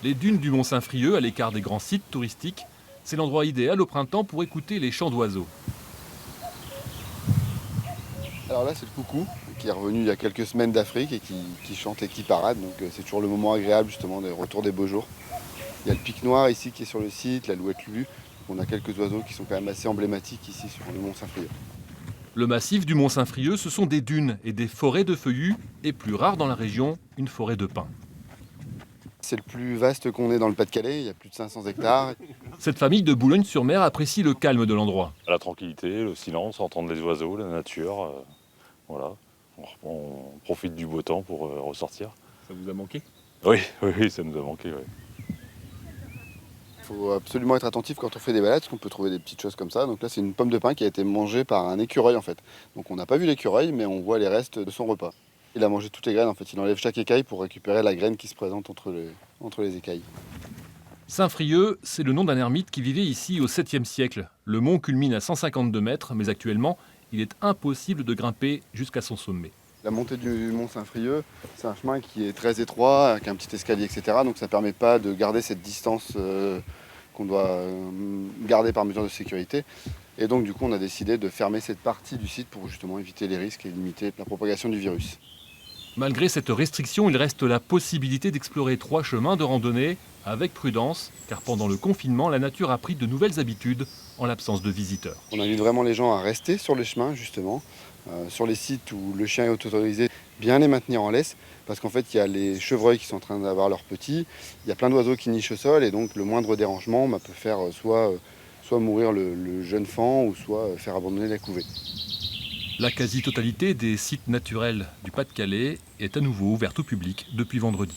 Les dunes du Mont-Saint-Frieux, à l'écart des grands sites touristiques, c'est l'endroit idéal au printemps pour écouter les chants d'oiseaux. Alors là, c'est le coucou qui est revenu il y a quelques semaines d'Afrique et qui chante et qui parade. Donc c'est toujours le moment agréable justement des retours des beaux jours. Il y a le pic noir ici qui est sur le site, l'alouette lulu. On a quelques oiseaux qui sont quand même assez emblématiques ici sur le Mont-Saint-Frieux. Le massif du Mont-Saint-Frieux, ce sont des dunes et des forêts de feuillus, et plus rare dans la région, une forêt de pins. C'est le plus vaste qu'on ait dans le Pas-de-Calais, il y a plus de 500 hectares. Cette famille de Boulogne-sur-Mer apprécie le calme de l'endroit. La tranquillité, le silence, entendre les oiseaux, la nature, voilà. On profite du beau temps pour ressortir. Ça vous a manqué? Oui, oui, ça nous a manqué. Oui. Il faut absolument être attentif quand on fait des balades, parce qu'on peut trouver des petites choses comme ça. Donc là, c'est une pomme de pin qui a été mangée par un écureuil en fait. Donc on n'a pas vu l'écureuil, mais on voit les restes de son repas. Il a mangé toutes les graines en fait. Il enlève chaque écaille pour récupérer la graine qui se présente entre les écailles. Saint-Frieux, c'est le nom d'un ermite qui vivait ici au 7e siècle. Le mont culmine à 152 mètres, mais actuellement, il est impossible de grimper jusqu'à son sommet. La montée du mont Saint-Frieux, c'est un chemin qui est très étroit, avec un petit escalier, etc. Donc ça ne permet pas de garder cette distance qu'on doit garder par mesure de sécurité. Et donc du coup, on a décidé de fermer cette partie du site pour justement éviter les risques et limiter la propagation du virus. Malgré cette restriction, il reste la possibilité d'explorer 3 chemins de randonnée avec prudence, car pendant le confinement, la nature a pris de nouvelles habitudes en l'absence de visiteurs. On invite vraiment les gens à rester sur les chemins, justement, sur les sites où le chien est autorisé, bien les maintenir en laisse, parce qu'en fait, il y a les chevreuils qui sont en train d'avoir leurs petits, il y a plein d'oiseaux qui nichent au sol, et donc le moindre dérangement peut faire soit mourir le jeune faon, ou soit faire abandonner la couvée. La quasi-totalité des sites naturels du Pas-de-Calais est à nouveau ouverte au public depuis vendredi.